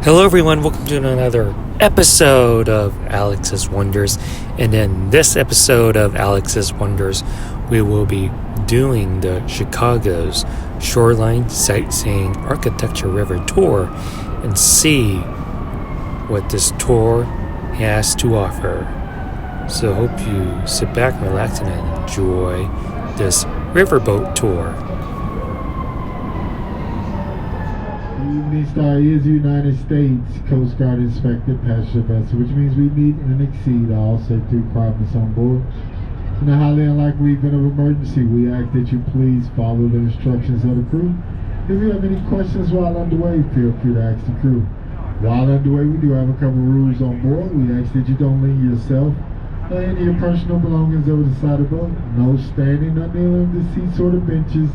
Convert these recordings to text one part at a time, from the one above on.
Hello everyone, welcome to another episode of Alex's Wonders. And in this episode of Alex's Wonders, we will be doing the Chicago's Shoreline Sightseeing Architecture River Tour and see what this tour has to offer. So hope you sit back, relax, and enjoy this riverboat tour. Evening Star is United States Coast Guard inspected passenger vessel, which means we meet and exceed all safety requirements on board. In a highly unlikely event of emergency, we ask that you please follow the instructions of the crew. If you have any questions while underway, feel free to ask the crew. While underway, we do have a couple of rules on board. We ask that you don't lean yourself or any of your personal belongings over the side of the boat. No standing or kneeling on the seats or the benches,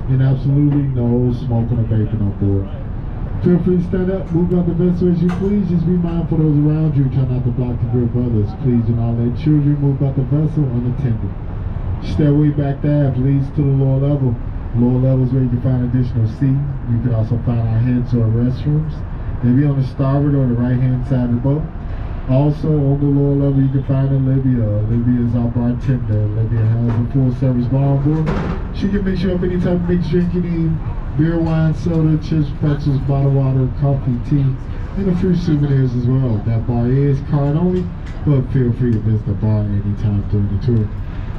and absolutely no smoking or vaping on board. Feel free to stand up, move out the vessel as you please. Just be mindful of those around you. Try not to block the view of others. Please do not let children move out the vessel unattended. Stairway back to aft leads to the lower level. Lower levels where you can find additional seating. You can also find our heads or restrooms. They'll be on the starboard or the right-hand side of the boat. Also, on the lower level, you can find Olivia. Olivia is our bartender. Olivia has a full-service bar on board. She can mix you up any type of mixed drink you need. Beer, wine, soda, chips, pretzels, bottled water, coffee, tea, and a few souvenirs as well. That bar is card only, but feel free to visit the bar anytime during the tour.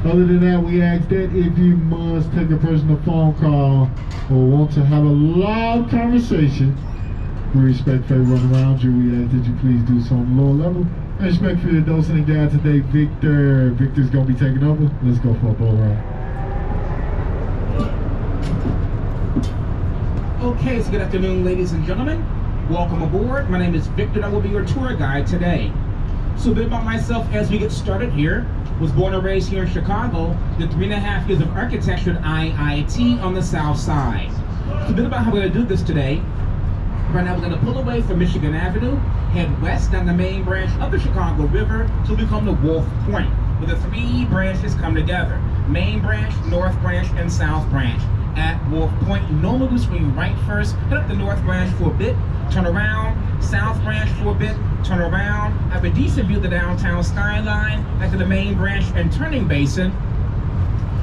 Other than that, we ask that if you must take a personal phone call or want to have a loud conversation, we respect for everyone around you. We ask that you please do so on the lower level. I respect for your docent and guide today, Victor. Victor's going to be taking over. Let's go for a boat ride. Okay, so good afternoon, ladies and gentlemen. Welcome aboard. My name is Victor, and I will be your tour guide today. So a bit about myself as we get started here. Was born and raised here in Chicago, did 3.5 years of architecture at IIT on the south side. So a bit about how we're going to do this today. Right now we're going to pull away from Michigan Avenue, head west down the main branch of the Chicago River till we come to Wolf Point, where the three branches come together. Main branch, north branch, and south branch. At Wolf Point, normally we swing right first, head up the north branch for a bit, turn around, south branch for a bit, turn around, have a decent view of the downtown skyline, back to the main branch and turning basin,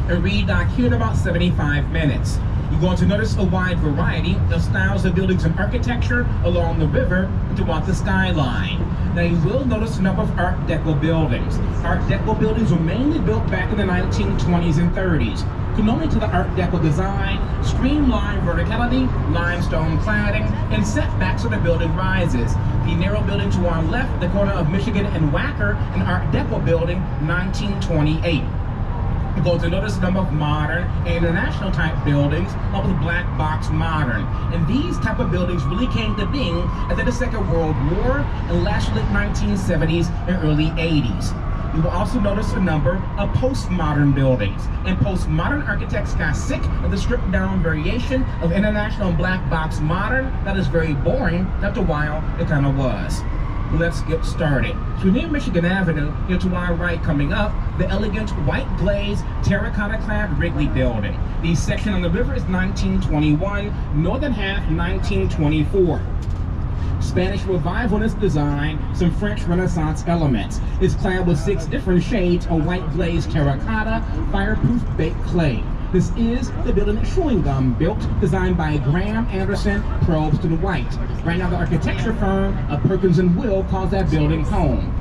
and redock here in about 75 minutes. You're going to notice a wide variety of styles of buildings and architecture along the river and throughout the skyline. Now you will notice a number of Art Deco buildings. Art Deco buildings were mainly built back in the 1920s and 30s. Known to the Art Deco design, streamlined verticality, limestone cladding, and setbacks of the building rises. The narrow building to our left, the corner of Michigan and Wacker, an Art Deco building, 1928. You're going to notice a number of modern and international type buildings, along with black box modern. And these type of buildings really came to being after the Second World War and last late 1970s and early 80s. You will also notice a number of postmodern buildings. And postmodern architects got sick of the stripped down variation of international and black box modern that is very boring. After a while, it kind of was. Let's get started. So near Michigan Avenue, here to our right coming up, the elegant white glazed terracotta clad Wrigley Building. The section on the river is 1921, northern half 1924. Spanish Revivalist design, some French Renaissance elements. It's clad with 6 different shades of white glazed terracotta, fireproof baked clay. This is the building that Chewing Gum built, designed by Graham Anderson, Probst and White. Right now the architecture firm of Perkins and Will calls that building home.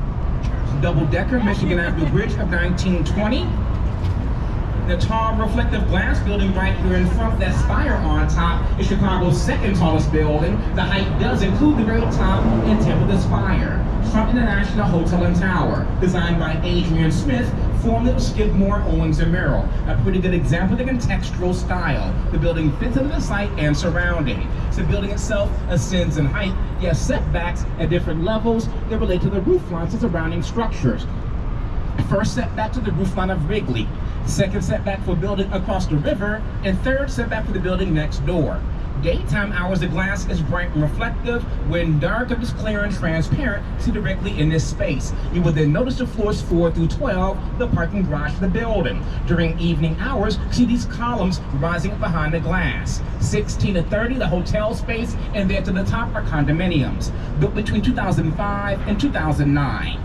Double-decker Michigan Avenue Bridge of 1920. The tall reflective glass building right here in front, that spire on top, is Chicago's second tallest building. The height does include the very top and tip of the spire. Trump International Hotel and Tower, designed by Adrian Smith, formerly of Skidmore, Owens & Merrill. A pretty good example of the contextual style. The building fits into the site and surrounding. So the building itself ascends in height. Yes, setbacks at different levels that relate to the roof lines and surrounding structures. First setback to the roofline of Wrigley. Second setback for building across the river, and third setback for the building next door. Daytime hours, the glass is bright and reflective. When dark, it is clear and transparent. See directly in this space. You will then notice the floors 4 through 12, the parking garage of the building. During evening hours, see these columns rising up behind the glass. 16 to 30, the hotel space, and there to the top are condominiums, built between 2005 and 2009.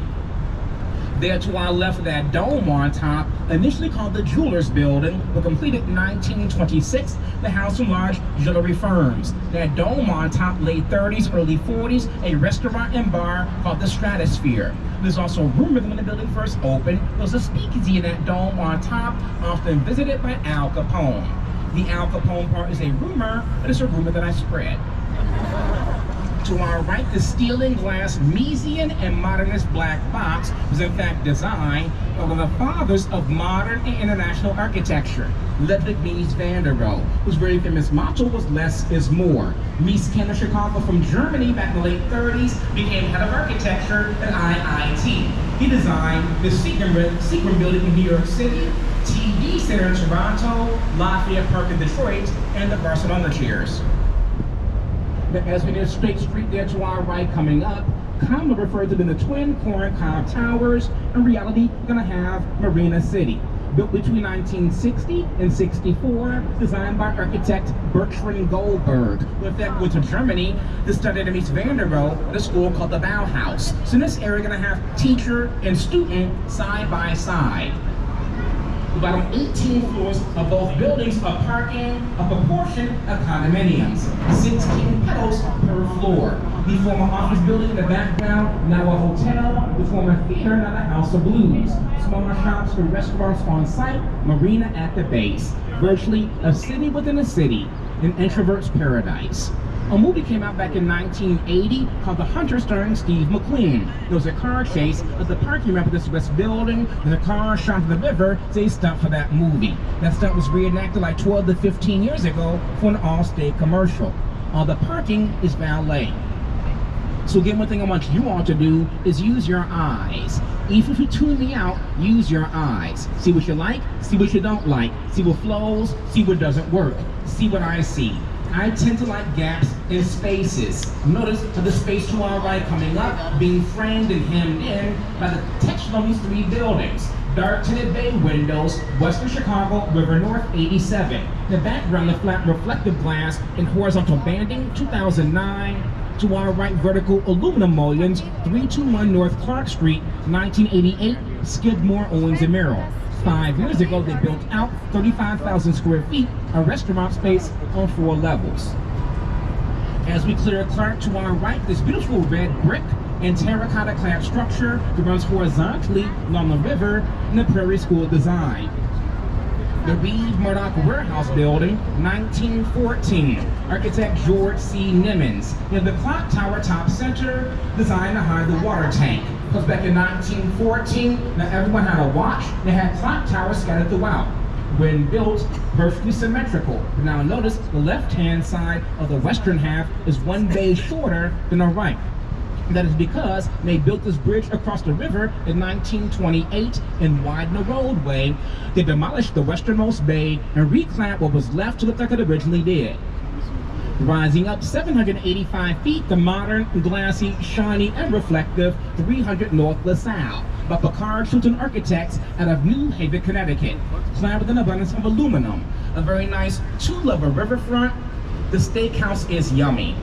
There to our left, that dome on top, initially called the Jewelers Building, was completed in 1926, the house from large jewelry firms. That dome on top, late 30s, early 40s, a restaurant and bar called the Stratosphere. There's also a rumor that when the building first opened, there was a speakeasy in that dome on top, often visited by Al Capone. The Al Capone part is a rumor, but it's a rumor that I spread. To our right, the steel and glass Miesian and modernist black box was in fact designed by one of the fathers of modern and international architecture, Ludwig Mies van der Rohe, whose very famous motto was "less is more." Mies came to Chicago from Germany back in the late 30s, became head of architecture at IIT. He designed the Sequin Building in New York City, TD Center in Toronto, Lafayette Park in Detroit, and the Barcelona Chairs. As we near State Street there to our right coming up, commonly referred to in the twin corncob towers. In reality, we're going to have Marina City. Built between 1960 and 64, designed by architect Bertrand Goldberg, who in fact went to Germany to study under Mies van der Rohe at a school called the Bauhaus. So in this area, we're going to have teacher and student side by side. About on 18 floors of both buildings are parking, a proportion of condominiums, 16 pedals per floor. The former office building in the background, now a hotel, the former theater, now the House of Blues. Smaller shops and restaurants on site, marina at the base. Virtually a city within a city, an introvert's paradise. A movie came out back in 1980 called The Hunter, starring Steve McQueen. There was a car chase at the parking ramp of this West building, and the car shot to the river. It's a stunt for that movie. That stunt was reenacted like 12 to 15 years ago for an Allstate commercial. All the parking is valet. So again, one thing I want you all to do is use your eyes. Even if you tune me out, use your eyes. See what you like, see what you don't like, see what flows, see what doesn't work, see what I see. I tend to like gaps in spaces. Notice the space to our right coming up being framed and hemmed in by the texture on these three buildings. Dark tinted bay windows, Western Chicago, River North 87. The background, the flat reflective glass and horizontal banding, 2009. To our right, vertical aluminum mullions, 321 North Clark Street, 1988, Skidmore, Owens & Merrill. 5 years ago, they built out 35,000 square feet, a restaurant space on 4 levels. As we clear Clark to our right, this beautiful red brick and terracotta clad structure that runs horizontally along the river in the Prairie School design. The Reed Murdoch Warehouse Building, 1914. Architect George C. Nimmons. In the clock tower top center, designed to hide the water tank. Because back in 1914, not everyone had a watch. They had clock towers scattered throughout. When built, perfectly symmetrical. But now notice the left-hand side of the western half is 1 bay shorter than the right. That is because they built this bridge across the river in 1928 and widened the roadway. They demolished the westernmost bay and reclaimed what was left to look like it originally did. Rising up 785 feet, the modern, glassy, shiny, and reflective 300 North LaSalle by Picard Chilton Architects out of New Haven, Connecticut. Clad with an abundance of aluminum. A very nice 2-level riverfront. The steakhouse is yummy.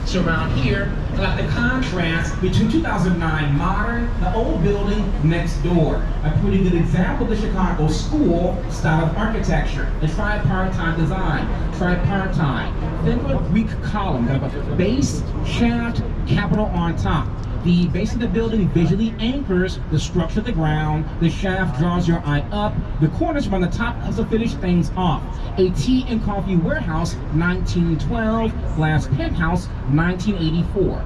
So around here, I like the contrast between 2009 modern, the old building next door. A pretty good example of the Chicago school style of architecture, the tripartite design. Tripartite. Think of a Greek column, got a base, shaft, capital on top. The base of the building visually anchors the structure of the ground. The shaft draws your eye up. The corners from the top helps to finish things off. A tea and coffee warehouse, 1912. Glass penthouse, 1984.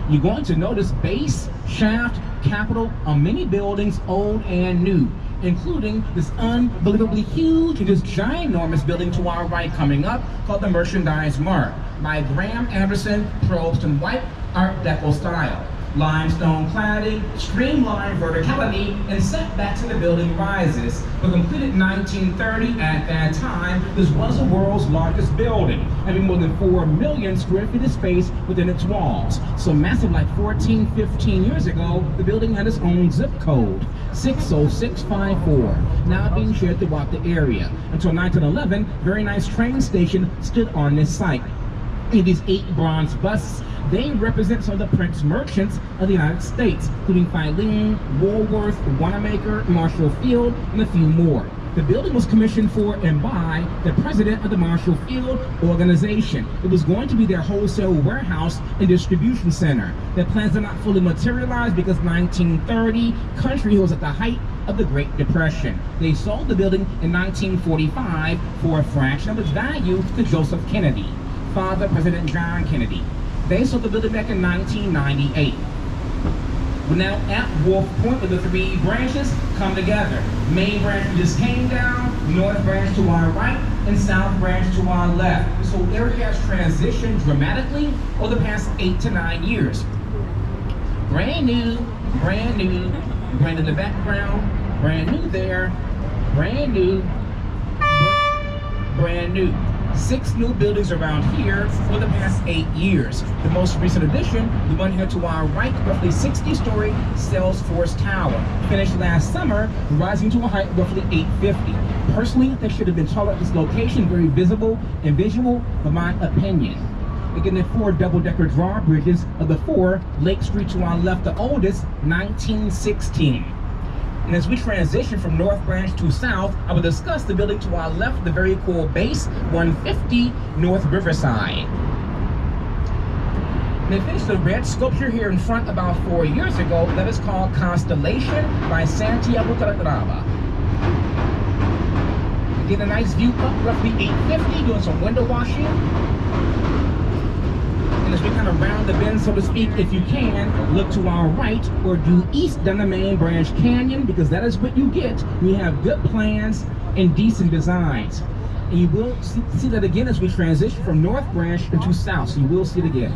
You're going to notice base, shaft, capital on many buildings, old and new, including this unbelievably huge and this ginormous building to our right coming up called the Merchandise Mart by Graham Anderson, Probst and White, Art Deco style. Limestone cladding, streamlined verticality, and setbacks in the building rises. But completed in 1930, at that time, this was the world's largest building, having more than 4 million square feet of space within its walls. So massive, like 14, 15 years ago, the building had its own zip code, 60654, now being shared throughout the area. Until 1911, very nice train station stood on this site. In these 8 bronze busts, they represent some of the prince merchants of the United States, including Philemon, Woolworth, Wanamaker, Marshall Field, and a few more. The building was commissioned for and by the president of the Marshall Field organization. It was going to be their wholesale warehouse and distribution center. Their plans did not fully materialize because 1930, country was at the height of the Great Depression. They sold the building in 1945 for a fraction of its value to Joseph Kennedy, father President John Kennedy. They sold the building back in 1998. We're now at Wolf Point, where the 3 branches come together. Main branch just came down, north branch to our right, and south branch to our left. This whole area has transitioned dramatically over the past 8 to 9 years. Brand new, brand new, brand in the background, brand new there, brand new, brand new. 6 new buildings around here for the past 8 years. The most recent addition, the one here to our right, roughly 60-story Salesforce Tower, finished last summer, rising to a height of roughly 850. Personally, they should have been taller at this location, very visible and visual, in my opinion. Again, the 4 double-decker drawbridges of the 4, Lake Street to our left, the oldest, 1916. And as we transition from North Branch to South, I will discuss the building to our left, the very cool base, 150 North Riverside. And they finished the red sculpture here in front about 4 years ago that is called Constellation by Santiago Calatrava. Get a nice view up, roughly 850, doing some window washing. And as we kind of round the bend, so to speak, if you can, look to our right or due east down the main branch canyon, because that is what you get when you have good plans and decent designs. And you will see that again as we transition from North Branch into South, so you will see it again.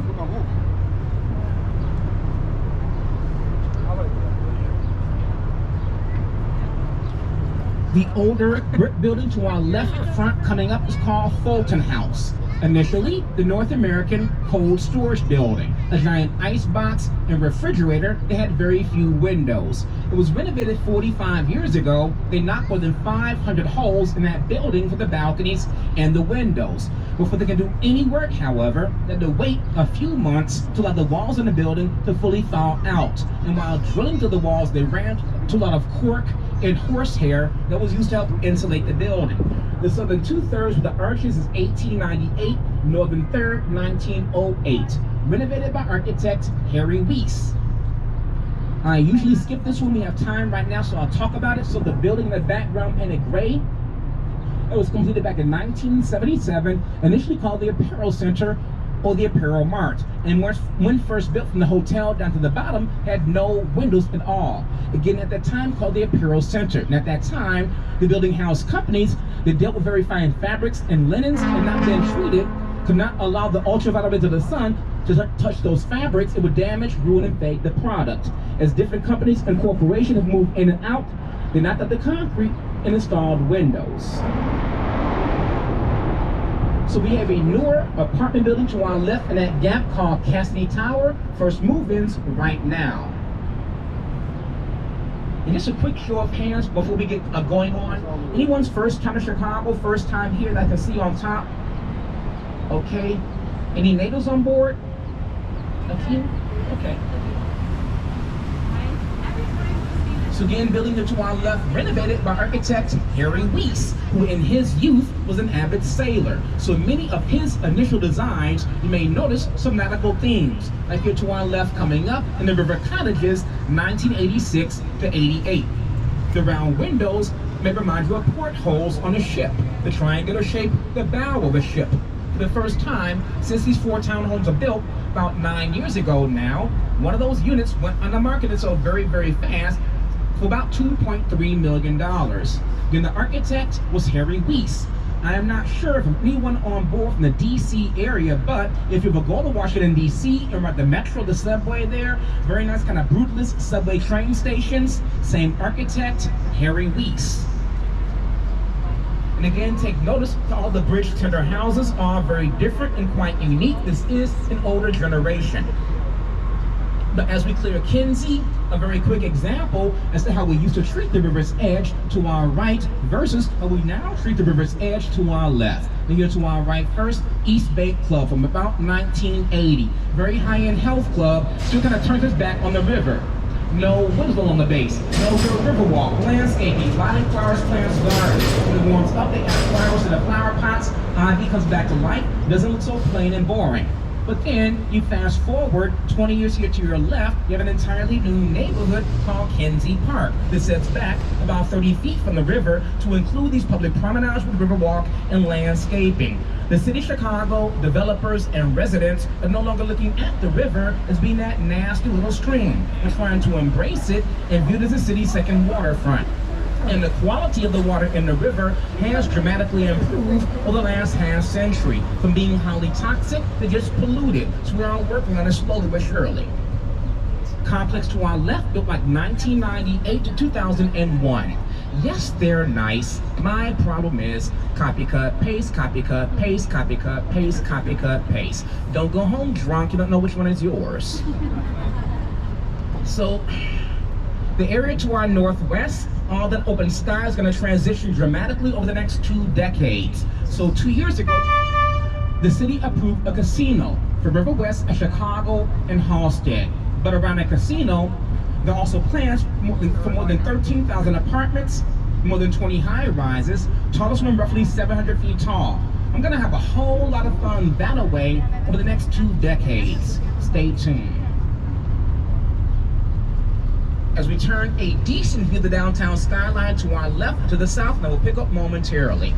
The older brick building to our left front coming up is called Fulton House. Initially, the North American Cold Storage Building, a giant ice box and refrigerator that had very few windows. It was renovated 45 years ago. They knocked more than 500 holes in that building for the balconies and the windows. Before they can do any work, however, they had to wait a few months to allow the walls in the building to fully thaw out. And while drilling through the walls, they ran to a lot of cork and horsehair that was used to help insulate the building. The southern 2/3 of the arches is 1898, northern third 1908. Renovated by architect Harry Weiss. I usually skip this when we have time right now, so I'll talk about it. So the building in the background painted gray. It was completed back in 1977, initially called the Apparel Center or the Apparel Mart, and when first built from the hotel down to the bottom, had no windows at all. Again, at that time called the Apparel Center. And at that time, the building housed companies that dealt with very fine fabrics and linens and not been treated, could not allow the ultraviolet rays of the sun to touch those fabrics. It would damage, ruin, and fade the product. As different companies and corporations have moved in and out, they knocked out the concrete and installed windows. So we have a newer apartment building to our left in that gap called Cassidy Tower. First move-ins right now. And just a quick show of hands before we get going on. Anyone's first time to Chicago, first time here that I can see on top? Okay. Any natives on board? A few? Okay. So again, building to our left, renovated by architect Harry Weiss, who in his youth was an avid sailor. So many of his initial designs, you may notice some nautical themes, like here to our left coming up in the River Cottages, 1986 to 88. The round windows may remind you of portholes on a ship. The triangular shape, the bow of a ship. For the first time since these 4 townhomes are built about 9 years ago now, one of those units went on the market and sold very, very fast for about $2.3 million. Then the architect was Harry Weiss. I am not sure if anyone on board from the DC area, but if you ever go to Washington DC and at the metro, the subway there, very nice kind of brutalist subway train stations, same architect, Harry Weiss. And again, take notice, all the bridge tender houses are very different and quite unique. This is an older generation. But as we clear Kinsey, a very quick example as to how we used to treat the river's edge to our right versus how we now treat the river's edge to our left. And here to our right first, East Bay Club from about 1980. Very high-end health club, still kind of turns its back on the river. No windows along the base, no river walk, landscaping, lighting, flowers, plants, gardens. When it warms up, they add flowers to the flower pots. Ivy comes back to life, doesn't look so plain and boring. But then you fast forward 20 years here to your left, you have an entirely new neighborhood called Kinsey Park that sets back about 30 feet from the river to include these public promenades with riverwalk and landscaping. The city of Chicago, developers and residents are no longer looking at the river as being that nasty little stream. They're trying to embrace it and view it as the city's second waterfront. And the quality of the water in the river has dramatically improved over the last half century, from being highly toxic to just polluted. So we're all working on it slowly but surely. Complex to our left, built like 1998 to 2001. Yes, they're nice. My problem is copycat, paste, copycat, paste, copycat, paste, copycat, paste. Don't go home drunk, you don't know which one is yours. So, the area to our northwest, all that open sky is going to transition dramatically over the next 2 decades. So 2 years ago, the city approved a casino for River West at Chicago and Halstead. But around the casino, there are also plans for more than 13,000 apartments, more than 20 high-rises, tallest one roughly 700 feet tall. I'm going to have a whole lot of fun that away over the next 2 decades. Stay tuned. As we turn a decent view of the downtown skyline to our left, to the south, and I will pick up momentarily.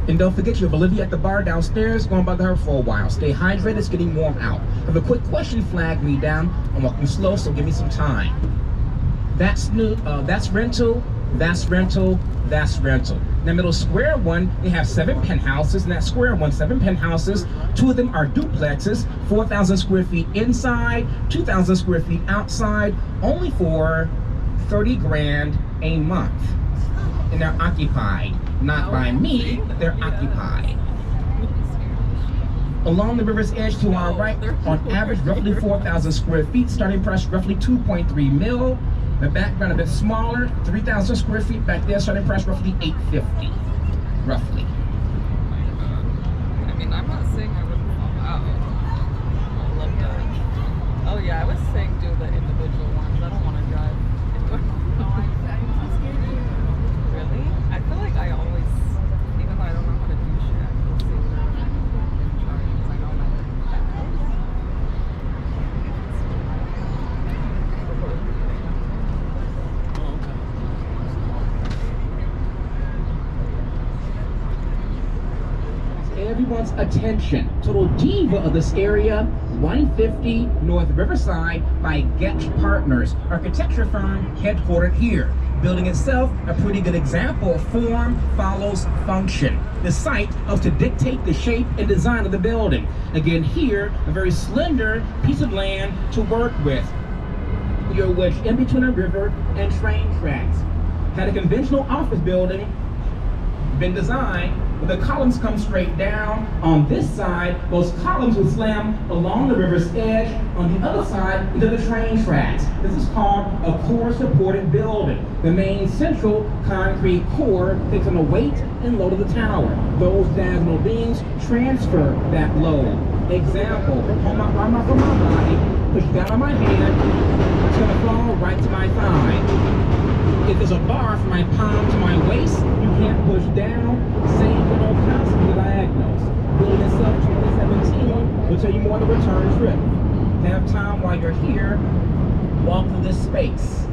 And don't forget, you have Olivia at the bar downstairs, going by her for a while. Stay hydrated, it's getting warm out. Have a quick question flag me down. I'm walking slow, so give me some time. That's new, that's rental, that's rental, that's rental. In the middle square one, they have 7 penthouses. In that square one, 7 penthouses. 2 of them are duplexes, 4,000 square feet inside, 2,000 square feet outside, only for 30 grand a month. And they're occupied. Not by me, they're occupied. Along the river's edge to our right, on average, roughly 4,000 square feet, starting price roughly 2.3 mil. The background a bit smaller, 3,000 square feet back there, starting price roughly $850, roughly. I mean, I'm not saying I wouldn't fall out. I love that. Oh yeah, I was saying do the individual ones. I don't want to drive anywhere. No, I'm scared. Really? I feel like I always, even though I don't know how to do shit, I feel safer when I'm in charge because I know I'm fast. Everyone's attention. Total diva of this area, 150 North Riverside by Getch Partners, architecture firm headquartered here. Building itself, a pretty good example of form follows function. The site helps to dictate the shape and design of the building. Again here, a very slender piece of land to work with. You're wedged in between a river and train tracks. Had a conventional office building been designed where the columns come straight down. On this side, those columns will slam along the river's edge. On the other side, into the train tracks. This is called a core-supported building. The main central concrete core takes on the weight and load of the tower. Those diagonal beams transfer that load. Example, hold my arm up from my body, push down on my hand, it's gonna fall right to my thigh. If there's a bar from my palm to my waist, you can't push down. Same general concept with diagonals. Building itself 2017 will tell you more on the return trip. Have time while you're here, walk through this space.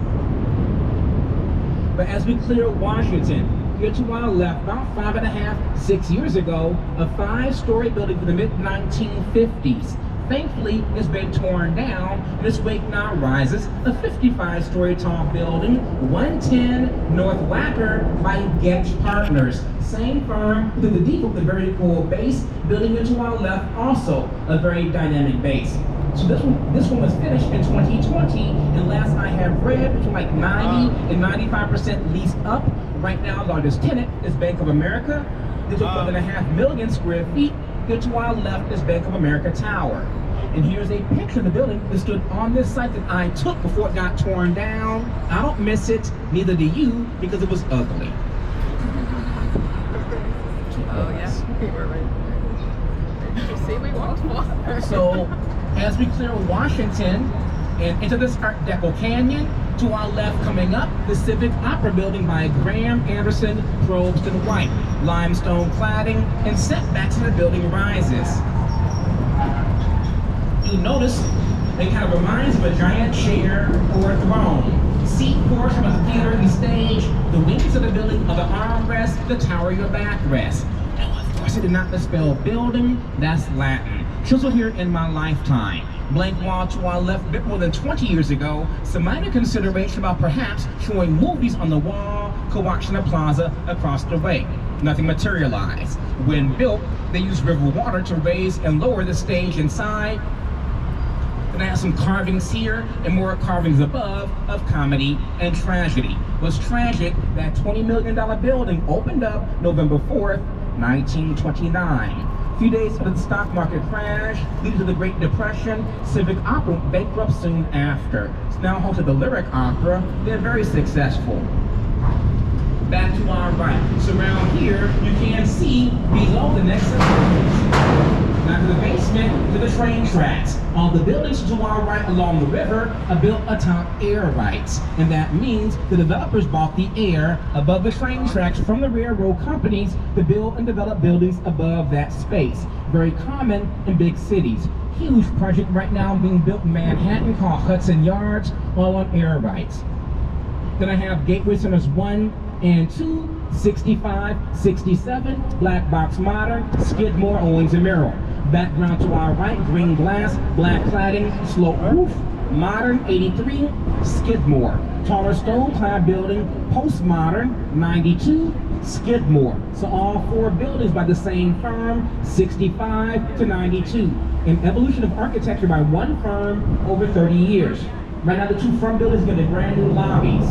But as we clear Washington, here to our left, about 5.5, 6 years ago, a 5-story building from the mid-1950s. Thankfully, it's been torn down, and its wake now rises a 55-story tall building, 110 North Wacker by Getch Partners. Same firm with the deep with a very cool base, building into our left also a very dynamic base. So this one was finished in 2020, and last I have read, between like 90 and 95% leased up. Right now, largest tenant is Bank of America. They took 1.5 million square feet. Here to our left is Bank of America Tower. And here's a picture of the building that stood on this site that I took before it got torn down. I don't miss it, neither do you, because it was ugly. Oh yeah, we were right there. Did you see we walked more? So, as we clear Washington and into this Art Deco Canyon, to our left coming up, the Civic Opera Building by Graham, Anderson, Probst, and White. Limestone cladding and setbacks in the building rises. You notice it kind of reminds of a giant chair or a throne. Seat portion of the theater and stage, the wings of the building are the armrest, the tower your backrest. Now, of course, I did not misspell building, that's Latin. Chiseled here in my lifetime. Blank wall to our left a bit more than 20 years ago. Some minor consideration about perhaps showing movies on the wall, Coaxina Plaza across the way. Nothing materialized. When built, they used river water to raise and lower the stage inside. Then I have some carvings here and more carvings above of comedy and tragedy. What's tragic, that $20 million building opened up November 4th, 1929. A few days after the stock market crash, leading to the Great Depression, Civic Opera went bankrupt soon after. It's now home to the Lyric Opera. They're very successful. Back to our right. So around here, you can see below the next buildings. Now to the basement, to the train tracks. All the buildings to our right along the river are built atop air rights. And that means the developers bought the air above the train tracks from the railroad companies to build and develop buildings above that space. Very common in big cities. Huge project right now being built in Manhattan called Hudson Yards, all on air rights. Then I have Gateway Centers 1 and 2, 65, 67, Black Box Modern, Skidmore, Owings and Merrill. Background to our right, green glass, black cladding, slope roof, modern, 83, Skidmore. Taller stone clad building, postmodern, 92, Skidmore. So all four buildings by the same firm, 65 to 92. An evolution of architecture by one firm over 30 years. Right now the two front buildings get brand new lobbies.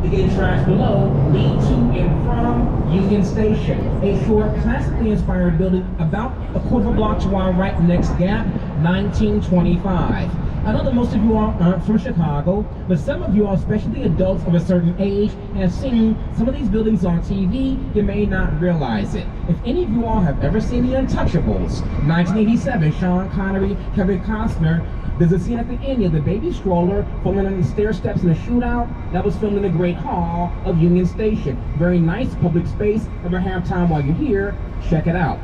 The gate tracks below lead to and from Union Station, a short, classically inspired building about a quarter of a block to our right, next gap, 1925. I know that most of you all aren't from Chicago, but some of you all, especially adults of a certain age, have seen some of these buildings on TV. You may not realize it. If any of you all have ever seen The Untouchables, 1987, Sean Connery, Kevin Costner, there's a scene at the end of the baby stroller falling on the stair steps in a shootout. That was filmed in the Great Hall of Union Station. Very nice public space. Ever have time while you're here, check it out.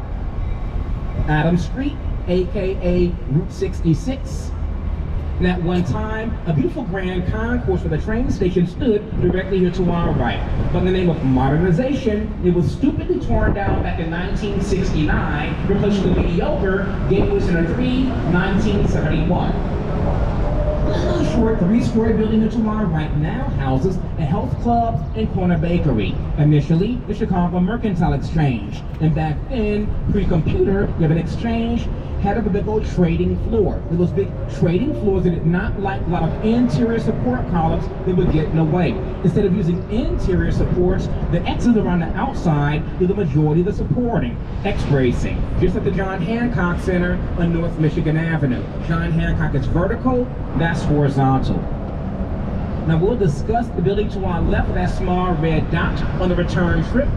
Adams Street, aka Route 66. And at one time, a beautiful grand concourse where the train station stood directly here to our right. But in the name of modernization, it was stupidly torn down back in 1969, replaced with the mediocre Gateway Center 3, 1971. The short three-story building to our right now houses a health club and corner bakery. Initially, the Chicago Mercantile Exchange. And back then, pre-computer, you have an exchange, had a big old trading floor. With those big trading floors that did not like a lot of interior support columns that would get in the way. Instead of using interior supports, the X's around the outside do the majority of the supporting. X-bracing, just like the John Hancock Center on North Michigan Avenue. John Hancock is vertical, that's horizontal. Now we'll discuss the building to our left, that small red dot on the return trip.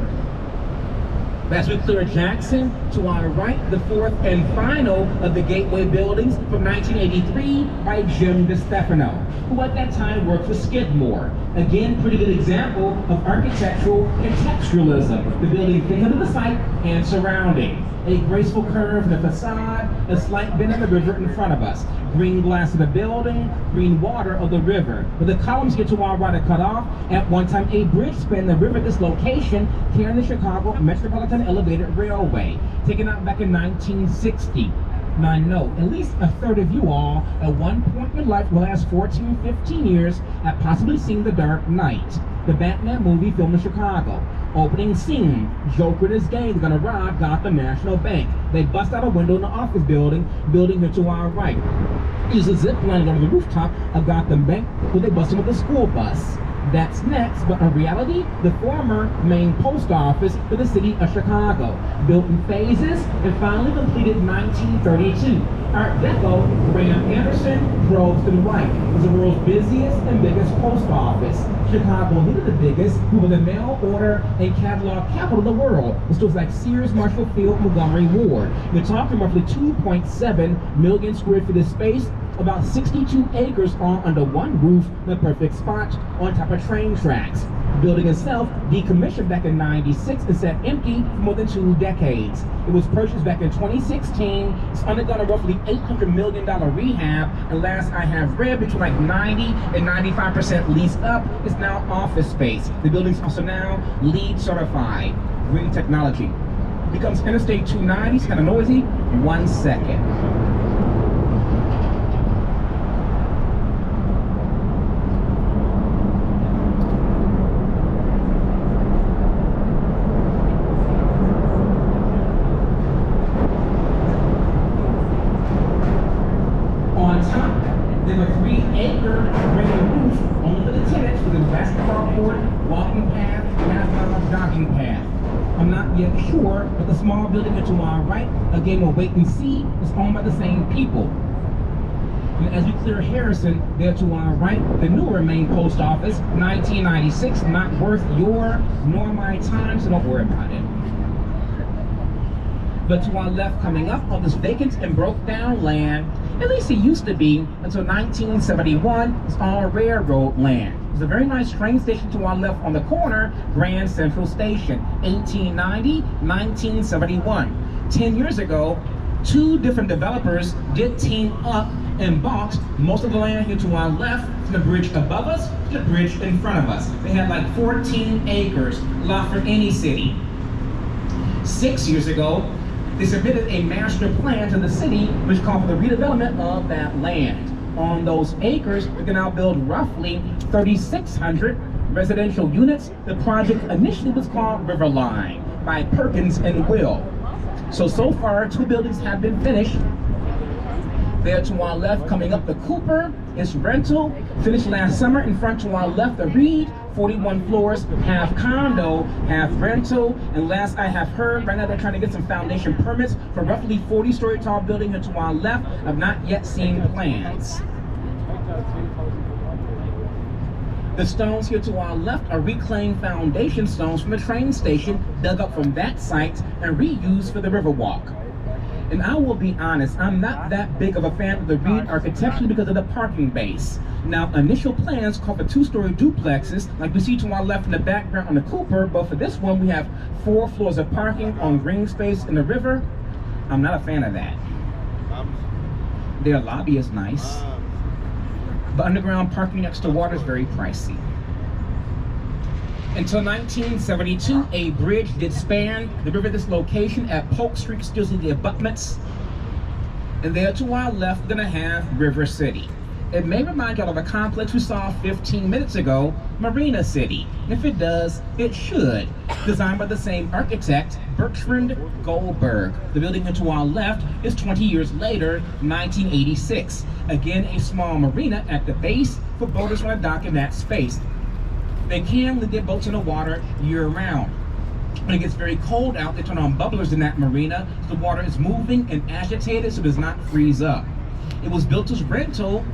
As we clear Jackson, to our right, the fourth and final of the Gateway buildings from 1983 by Jim DeStefano, who at that time worked for Skidmore. Again, pretty good example of architectural contextualism. The building fits into the site and surrounding. A graceful curve in the facade, a slight bend in the river in front of us. Green glass of the building, green water of the river. But the columns here to our right are cut off. At one time, a bridge spanned the river at this location, carrying the Chicago Metropolitan Elevated Railway, taken out back in 1960. Now I know at least a third of you all at one point in your life will last 14, 15 years have possibly seen The Dark Knight, the Batman movie filmed in Chicago. Opening scene, Joker and his gang are gonna rob Gotham National Bank. They bust out a window in the office building here to our right. Use a zip line on the rooftop of Gotham Bank where they bust him with a school bus. That's next, but in reality, the former main post office for the city of Chicago, built in phases and finally completed in 1932. Art Deco, Graham Anderson, drove to the right. It was the world's busiest and biggest post office. Chicago needed the biggest, who was the mail order and catalog capital of the world. It stores like Sears, Marshall Field, Montgomery Ward. We're talking roughly 2.7 million square feet of space, about 62 acres all under one roof, the perfect spot on top of train tracks. The building itself decommissioned back in '96 and sat empty for more than 2 decades. It was purchased back in 2016. It's undergone a roughly $800 million rehab, and last I have read, between like 90 and 95% leased up. It's now office space. The building's also now LEED certified. Green technology. Becomes Interstate 290. It's kind of noisy. 1 second. Sure, but the small building to our right, again we'll wait and see, is owned by the same people. And as we clear Harrison, there to our right, the newer main post office, 1996, not worth your nor my time, so don't worry about it. But to our left coming up on this vacant and broke down land, at least it used to be until 1971, it's all railroad land. There's a very nice train station to our left on the corner, Grand Central Station, 1890, 1971. 10 years ago, 2 different developers did team up and bought most of the land here to our left, from the bridge above us to the bridge in front of us. They had like 14 acres, a lot for any city. 6 years ago, they submitted a master plan to the city which called for the redevelopment of that land. On those acres, we can now build roughly 3,600 residential units. The project initially was called Riverline by Perkins and Will. So far, 2 buildings have been finished. There to our left, coming up the Cooper, is rental, finished last summer. In front to our left, the Reed, 41 floors, half condo, half rental. And last I have heard, right now they're trying to get some foundation permits for roughly 40-story tall building here to our left. I've not yet seen plans. The stones here to our left are reclaimed foundation stones from the train station, dug up from that site and reused for the Riverwalk. And I will be honest, I'm not that big of a fan of the Reed architecture because of the parking base. Now, initial plans call for 2-story duplexes, like we see to our left in the background on the Cooper, but for this one we have 4 floors of parking on green space in the river. I'm not a fan of that. Their lobby is nice, but underground parking next to water is very pricey. Until 1972, a bridge did span the river at this location at Polk Street, still see the abutments. And there to our left, we're gonna have River City. It may remind y'all of a complex we saw 15 minutes ago, Marina City. If it does, it should. Designed by the same architect, Bertrand Goldberg. The building to our left is 20 years later, 1986. Again, a small marina at the base for boaters on a dock in that space. They can leave their boats in the water year-round. When it gets very cold out, they turn on bubblers in that marina, so the water is moving and agitated so it does not freeze up. It was built as rental,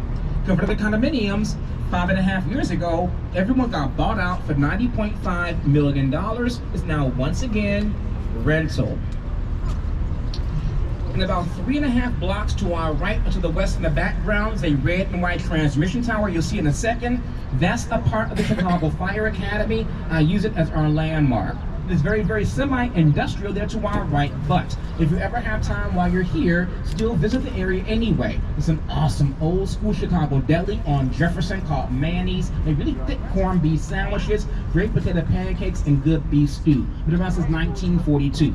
converted to condominiums 5.5 years ago. Everyone got bought out for $90.5 million. It's now once again rental. And about 3.5 blocks to our right and to the west in the background is a red and white transmission tower you'll see in a second. That's a part of the Chicago Fire Academy. I use it as our landmark. It's very, very semi-industrial there to our right, but if you ever have time while you're here, still visit the area anyway. It's an awesome old school Chicago deli on Jefferson called Manny's. They really thick corned beef sandwiches, great potato pancakes, and good beef stew. Been around since 1942.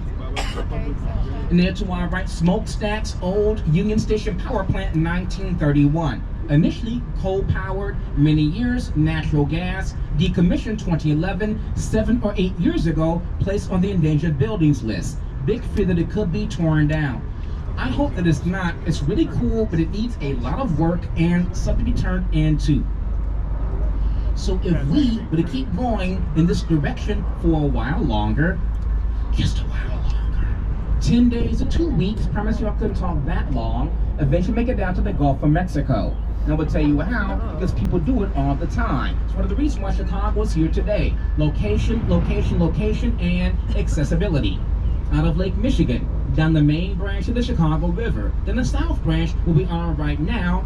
And there to our right, smokestacks, old Union Station power plant in 1931. Initially coal-powered, many years natural gas, decommissioned 2011, 7 or 8 years ago, placed on the endangered buildings list. Big fear that it could be torn down. I hope that it's not. It's really cool, but it needs a lot of work and something to be turned into. So if we were to keep going in this direction for a while longer, just a while longer, 10 days or 2 weeks, promise you I couldn't talk that long, eventually make it down to the Gulf of Mexico. And I will tell you how, because people do it all the time. It's one of the reasons why Chicago is here today. Location, location, location, and accessibility. Out of Lake Michigan, down the main branch of the Chicago River, then the south branch where we are right now,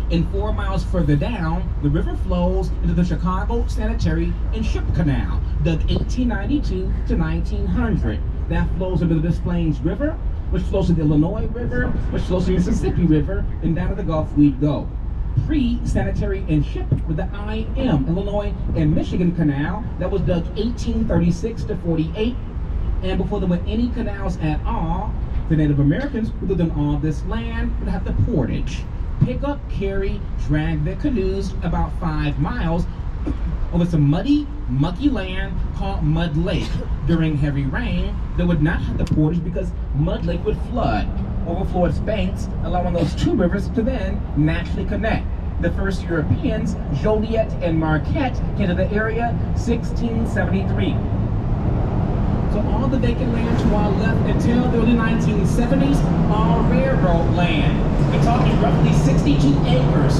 and 4 miles further down, the river flows into the Chicago Sanitary and Ship Canal, dug 1892 to 1900. That flows into the Des Plaines River, which flows to the Illinois River, which flows to the Mississippi River, and down to the Gulf we'd go. Pre-sanitary and ship with the IM, Illinois and Michigan Canal, that was dug 1836 to 48, and before there were any canals at all, the Native Americans who lived on all this land would have the portage. Pick up, carry, drag their canoes about 5 miles over some muddy, mucky land called Mud Lake. During heavy rain, they would not have the portage because Mud Lake would flood, overflow its banks, allowing those two rivers to then naturally connect. The first Europeans, Joliet and Marquette, came to the area 1673. So all the vacant land to our left until the early 1970s, all railroad land. We're talking roughly 62 acres.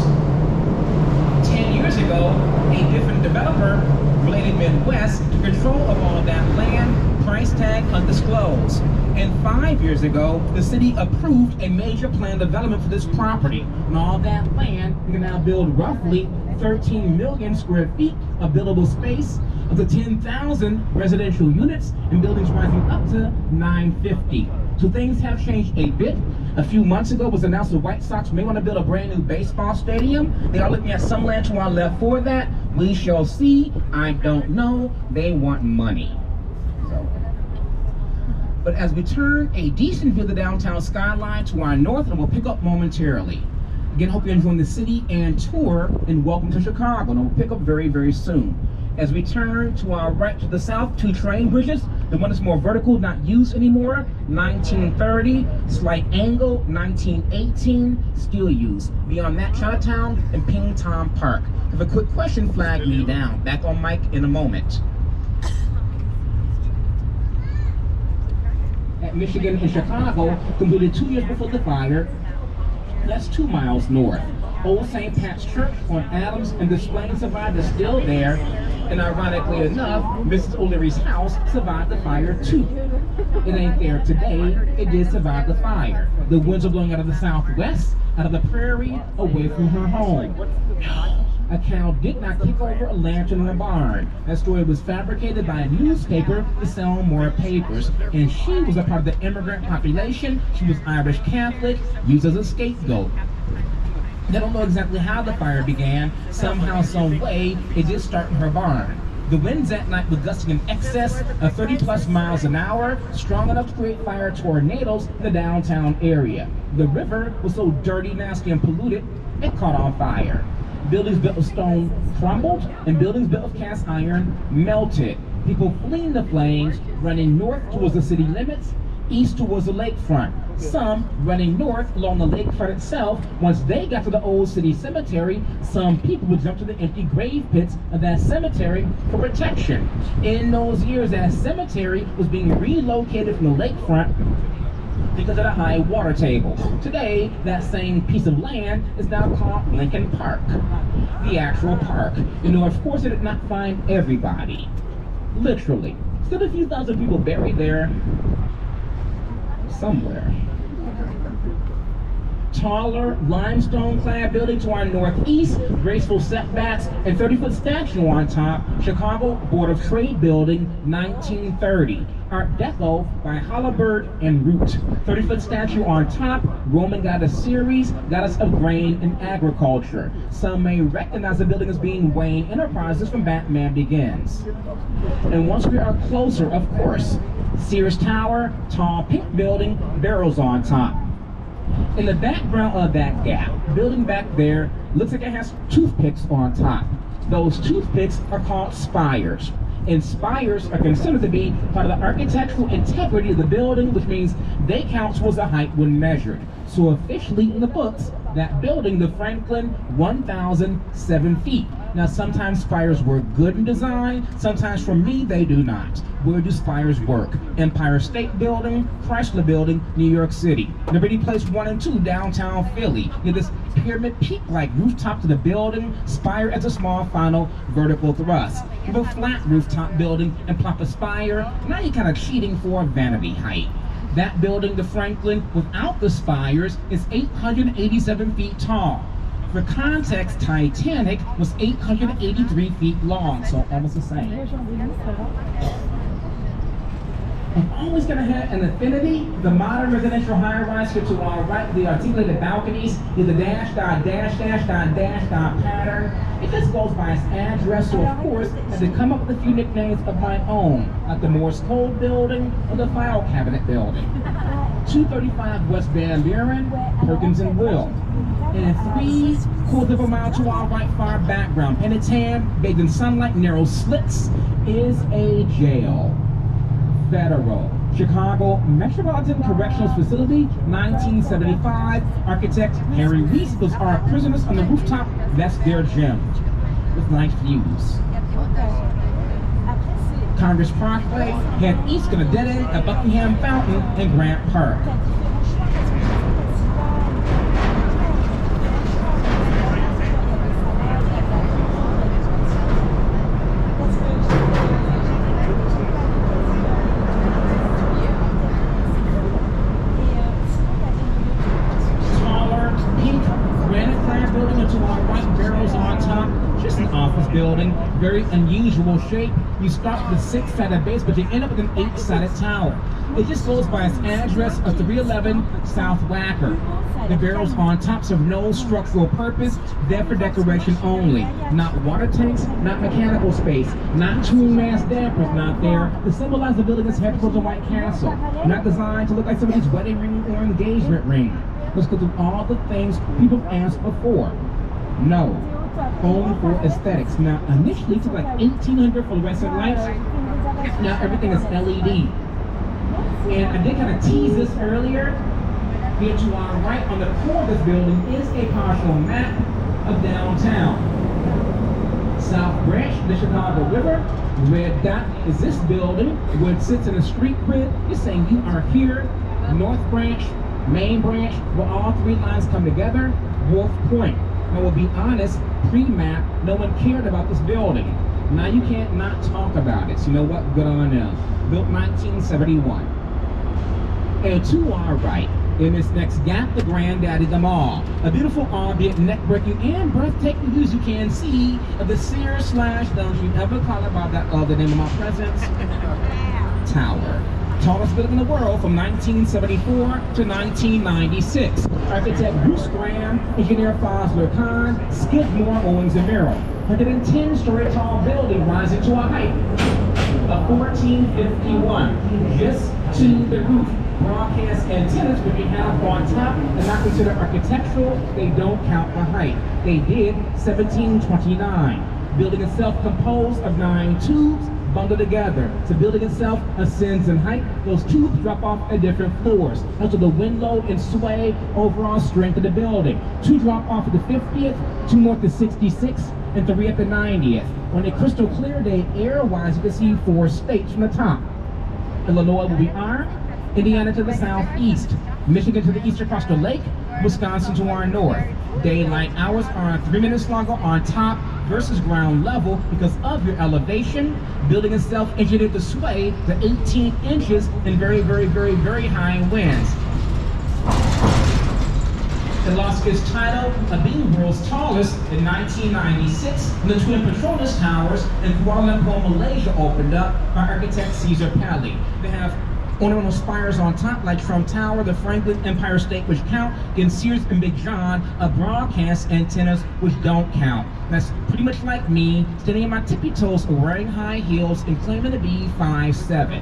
10 years ago, a different developer, related Midwest, took control of all that land, price tag undisclosed. And 5 years ago, the city approved a major plan development for this property. And all that land, we can now build roughly 13 million square feet of buildable space, up to 10,000 residential units, and buildings rising up to 950. So things have changed a bit. A few months ago, it was announced the White Sox may want to build a brand new baseball stadium. They are looking at some land to our left for that. We shall see. I don't know. They want money. But as we turn a decent view of the downtown skyline to our north, and we'll pick up momentarily. Again, hope you're enjoying the city and tour, and welcome to Chicago. And we'll pick up very, very soon. As we turn to our right to the south, 2 train bridges. The one is more vertical, not used anymore. 1930, slight angle, 1918, still used. Beyond that, Chinatown and Ping Tom Park. If a quick question, flag me down. Back on mic in a moment. At Michigan and Chicago, completed 2 years before the fire. That's 2 miles north. Old St. Pat's Church on Adams and Des Plaines survived, is still there. And ironically enough, Mrs. O'Leary's house survived the fire too. It ain't there today, it did survive the fire. The winds are blowing out of the southwest, out of the prairie, away from her home. A cow did not kick over a lantern in a barn. That story was fabricated by a newspaper to sell more papers. And she was a part of the immigrant population. She was Irish Catholic, used as a scapegoat. They don't know exactly how the fire began. Somehow, some way, it did start in her barn. The winds that night were gusting in excess of 30 plus miles an hour, strong enough to create fire tornadoes in the downtown area. The river was so dirty, nasty, and polluted, it caught on fire. Buildings built of stone crumbled, and buildings built of cast iron melted. People fleeing the flames, running north towards the city limits, east towards the lakefront. Some running north along the lakefront itself. Once they got to the old city cemetery, some people would jump to the empty grave pits of that cemetery for protection. In those years, that cemetery was being relocated from the lakefront because of the high water table. Today, that same piece of land is now called Lincoln Park, the actual park. You know, of course, it did not find everybody, literally. Still a few thousand people buried there somewhere. Taller limestone-clad building to our northeast, graceful setbacks, and 30-foot statue on top, Chicago Board of Trade Building, 1930. Art Deco by Halliburton and Root. 30-foot statue on top, Roman goddess Ceres, goddess of grain and agriculture. Some may recognize the building as being Wayne Enterprises from Batman Begins. And once we are closer, of course, Sears Tower, tall pink building, barrels on top. In the background of that gap, building back there looks like it has toothpicks on top. Those toothpicks are called spires. And spires are considered to be part of the architectural integrity of the building, which means they count towards the height when measured. So officially in the books, that building, the Franklin, 1,007 feet. Now sometimes spires work good in design, sometimes for me they do not. Where do spires work? Empire State Building, Chrysler Building, New York City. Liberty Place 1 and 2, downtown Philly. You have this pyramid peak-like rooftop to the building, spire as a small final vertical thrust. You have a flat rooftop building and plop a spire, now you're kind of cheating for vanity height. That building, the Franklin, without the spires, is 887 feet tall. For context, Titanic was 883 feet long, so almost the same. I'm always going to have an affinity. The modern residential high-rise here to our right, the articulated balconies, is the dash dot pattern. It just goes by its address, so of course, I had to come up with a few nicknames of my own, like the Morse Code Building or the File Cabinet Building. 235 West Van Buren, Perkins and Will. And 3/4 of a mile to our right, far background, Penettan, bathed in sunlight, narrow slits, is a jail. Federal. Chicago Metropolitan Correctional Facility, 1975. Architect Harry Weiss. Those are prisoners on the rooftop. That's their gym, with nice views. Congress Parkway, head east, gonna dead end at Buckingham Fountain and Grant Park. Building, very unusual shape. You start with a 6-sided base, but you end up with an 8-sided tower. It just goes by its address of 311 South Wacker. The barrels on top serve no structural purpose, they're for decoration only. Not water tanks, not mechanical space, not two mass dampers, not there to symbolize the building's headquarters of White Castle. Not designed to look like somebody's wedding ring or engagement ring. Let's go through all the things people have asked before. No. Only for aesthetics. Now, initially it took like 1,800 fluorescent lights. Now everything is LED. And I did kind of tease this earlier. Here to our right on the core of this building is a partial map of downtown. South Branch, the Chicago River. Red dot is this building where it sits in a street grid. It's saying you are here. North Branch, Main Branch, where all three lines come together. Wolf Point. Now, we'll be honest, pre-map, no one cared about this building. Now you can't not talk about it. So you know what? Good on them. Built 1971. And to our right, in this next gap, the granddaddy of them all. A beautiful, albeit neck-breaking and breathtaking views you can see of the Sears / don't you ever call it by that other name of my presence? Tower. Tallest building in the world from 1974 to 1996. Architect Bruce Graham, engineer Fosler Khan, Skidmore, Owens and Merrill. 110-story tall building rising to a height of 1451. Just to the roof. Broadcast antennas, which we have on top, are not considered architectural. They don't count the height. They did 1729. Building itself composed of 9 tubes bundled together. So building itself ascends in height. Those tubes drop off at different floors. Those are the wind load and sway overall strength of the building. 2 drop off at the 50th, 2 more at the 66th, and 3 at the 90th. On a crystal clear day, air-wise, you can see 4 states from the top. Illinois will be armed, Indiana to the southeast, Michigan to the east across the lake, Wisconsin to our north. Daylight hours are 3 minutes longer on top versus ground level because of your elevation. Building itself engineered to sway to 18 inches in very, very, very, very high winds. It lost its title of being the world's tallest in 1996 when the Twin Petronas Towers in Kuala Lumpur, Malaysia opened up by architect Caesar Pelli. They have Ornamental spires on top like Trump Tower, the Franklin Empire State, which count, and Sears and Big John, broadcast antennas, which don't count. That's pretty much like me, standing on my tippy toes, wearing high heels, and claiming to be 5'7".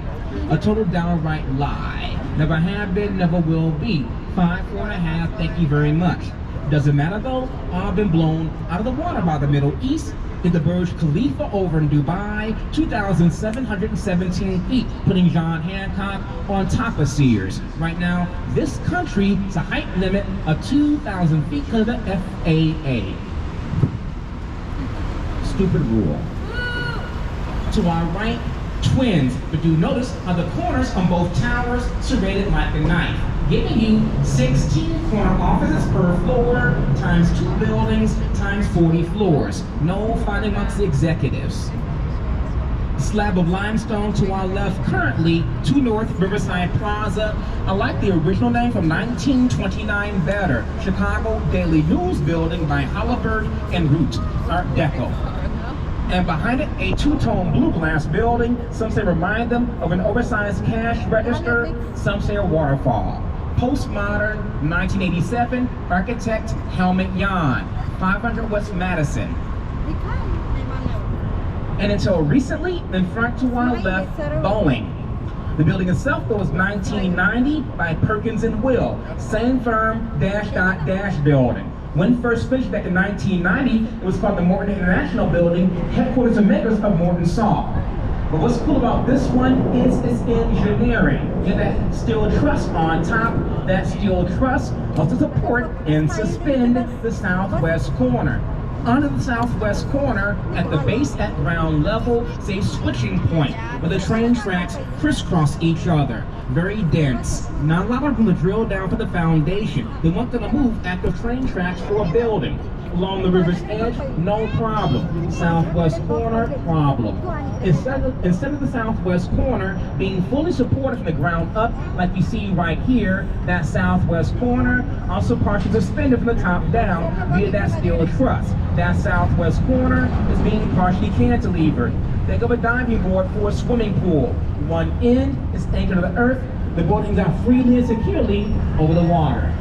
A total downright lie. Never have been, never will be. 5'4.5", thank you very much. Doesn't matter though, I've been blown out of the water by the Middle East. In the Burj Khalifa over in Dubai, 2,717 feet, putting John Hancock on top of Sears. Right now, this country has a height limit of 2,000 feet because of the FAA. Stupid rule. To our right, twins, but do notice how the corners on both towers serrated like a knife, giving you 16 corner offices per floor, times 2 buildings, times 40 floors. No fighting amongst the executives. Slab of limestone to our left, currently 2 North Riverside Plaza. I like the original name from 1929 better. Chicago Daily News Building by Halliburton and Root, Art Deco. And behind it, a 2-tone blue glass building. Some say remind them of an oversized cash register, some say a waterfall. Postmodern, 1987, architect Helmut Jahn, 500 West Madison. And until recently, in front to our left, Boeing. The building itself though was 1990 by Perkins and Will, same firm, dash building. When first finished back in 1990, it was called the Morton International Building, headquarters and makers of Morton Salt. But what's cool about this one is its engineering. You have that steel truss on top. That steel truss helps to support and suspend the southwest corner. Under the southwest corner, at the base at ground level, is a switching point where the train tracks crisscross each other. Very dense. Not a lot of room to drill down for the foundation. They want them to move active train tracks for a building. Along the river's edge, no problem. Southwest corner, problem. Instead of the southwest corner being fully supported from the ground up, like you see right here, that southwest corner also partially suspended from the top down via that steel truss. That southwest corner is being partially cantilevered. Think of a diving board for a swimming pool. One end is anchored to the earth. The board hangs out freely and securely over the water.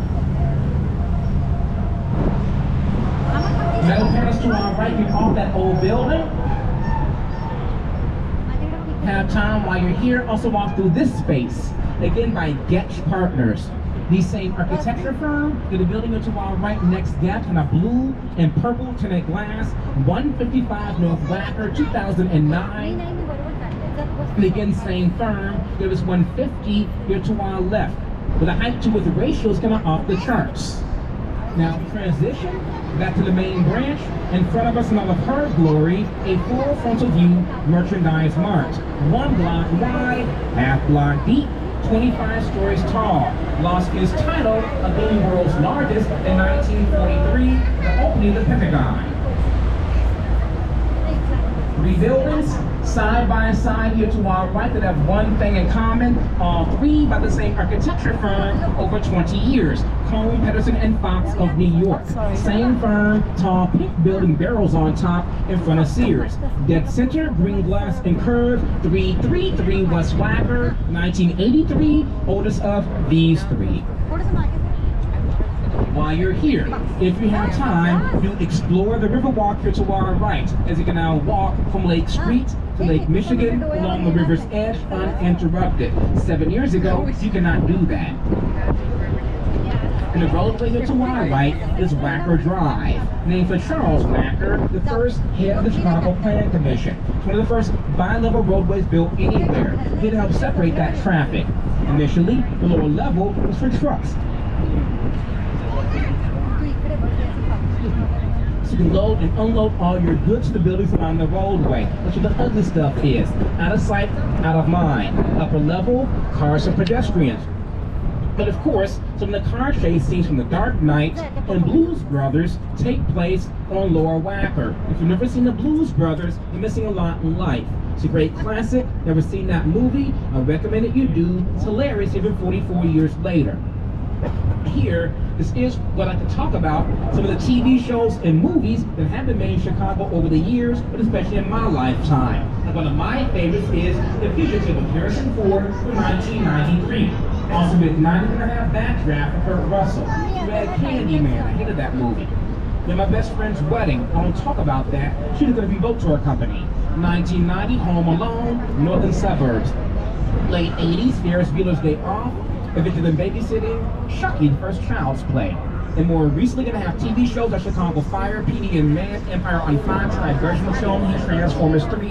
Metal panels to our right, you're off that old building. Have time while you're here, also walk through this space. Again by Getch Partners. The same architecture firm did a building into our right next gap in a blue and purple tinted glass, 155 North Wacker, 2009. And again, same firm, there was 150 here to our left, with a height to width ratios kind of off the charts. Now transition back to the main branch. In front of us in all of her glory, a full frontal view merchandise mart. 1 block wide, half block deep, 25 stories tall. Lost his title of being the world's largest in 1943, the opening of the Pentagon. 3 buildings, side by side here to our right that have one thing in common. All 3 by the same architecture firm over 20 years. Cone, Pedersen, and Fox of New York. Same firm, tall pink building barrels on top in front of Sears. Dead center, green glass and curve, 333 West Wacker, 1983, oldest of these 3. While you're here, if you have time, do explore the river walk here to our right, as you can now walk from Lake Street to Lake Michigan along the river's edge uninterrupted. 7 years ago, you cannot do that. And the roadway here to our right is Wacker Drive, named for Charles Wacker, the first head of the Chicago Plan Commission. It's one of the first bi-level roadways built anywhere. It helped separate that traffic. Initially, the lower level was for trucks. So you can load and unload all your goods to the buildings along the roadway. That's what the ugly stuff is. Out of sight, out of mind. Upper level, cars and pedestrians. But of course, some of the car chase scenes from The Dark Knight and Blues Brothers take place on Lower Wacker. If you've never seen the Blues Brothers, you're missing a lot in life. It's a great classic. Never seen that movie? I recommend it you do. It's hilarious even 44 years later. Here, this is what I like to talk about, some of the TV shows and movies that have been made in Chicago over the years, but especially in my lifetime. And one of my favorites is The Fugitive with Harrison Ford from 1993. Also with 9.5 Backdraft of Kurt Russell. Red Candyman, I hated that movie. Then my best friend's wedding, I don't talk about that. She was going to be Boat Tour Company. 1990, Home Alone, Northern Suburbs. Late 80s, Ferris Bueller's Day Off. Evicted and Babysitting, Chucky, the First Child's Play. And more recently going to have TV shows like Chicago Fire, PD and Man, Empire on Fox, Divergent Film, Transformers 3.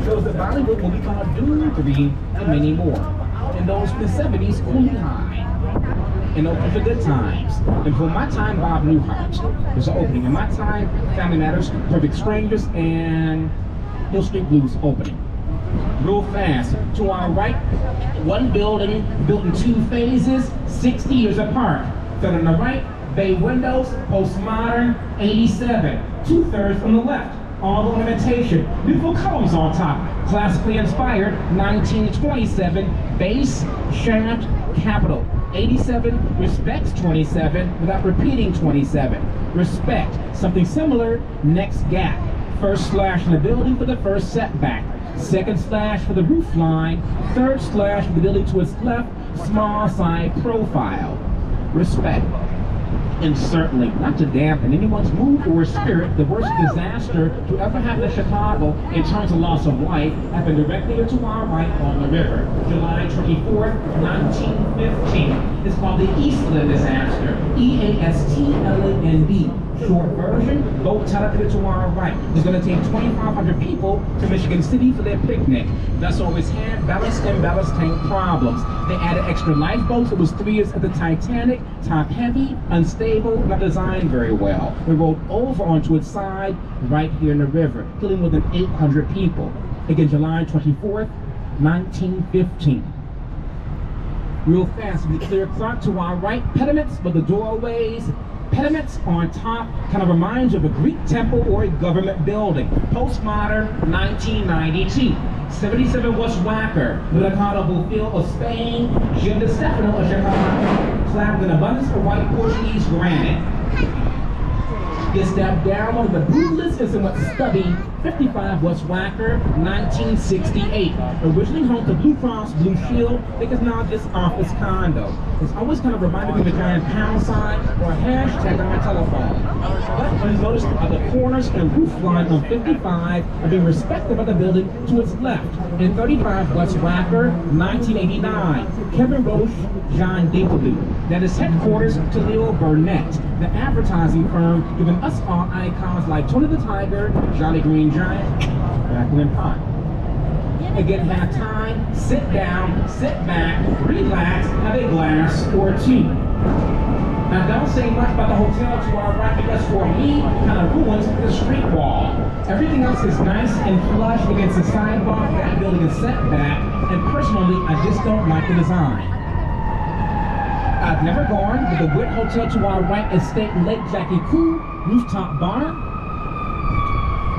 Shows that Bollywood will be called Doom 3, and many more. And those in the 70s, Cooley High. And Open for Good Times. And for my time, Bob Newhart. There's an opening. In my time, Family Matters, Perfect Strangers, and Hill Street Blues opening. Real fast. To our right, one building built in 2 phases, 60 years apart. Third on the right, bay windows, postmodern, 87. 2/3 on the left. All ornamentation, beautiful columns on top. Classically inspired, 1927. Base, shaft, capital. 87 respects 27 without repeating 27. Respect, something similar, next gap. First slash in the building for the first setback. Second slash for the roof line. Third slash for the building to its left, small side profile. Respect. And certainly not to dampen anyone's mood or spirit, the worst disaster to ever happen in Chicago in terms of loss of life happened directly to our right on the river. July 24th, 1915. It's called the Eastland disaster. EASTLAND. Short version, boat teleported to our right. It's going to take 2,500 people to Michigan City for their picnic. That's always had ballast and ballast tank problems. They added extra lifeboats. It was 3 years of the Titanic, top heavy, unstable, not designed very well. It rolled over onto its side right here in the river, killing more than 800 people. Again, July 24th, 1915. Real fast, with the clear clock to our right, pediments for the doorways. Pediments on top kind of reminds you of a Greek temple or a government building. Postmodern, 1992. 77 West Wacker, the Carnival Field of Spain. Jim DeStefano of Chicago, clad with an abundance of white Portuguese granite. Get stepped down one of the brutalist and somewhat stubby 55 West Wacker, 1968. Originally home to Blue Cross Blue Shield, I think it's now this office condo. It's always kind of reminded me of a giant pound sign or a hashtag on my telephone. But please notice that the corners and roof line on 55 are being respected by the building to its left. In 35 West Wacker, 1989. Kevin Roche, John Dinkley. That is headquarters to Leo Burnett, the advertising firm giving us all icons like Tony the Tiger, Jolly Green Giant, Jacqueline Pine. Again, have time, sit down, sit back, relax, have a glass or 2. Now don't say much about the hotel to our right because for me, it kind of ruins the street wall. Everything else is nice and flush against the sidewalk, that building is set back, and personally, I just don't like the design. I've never gone, but the Witt Hotel to our right is State Lake Jackie Koo rooftop bar.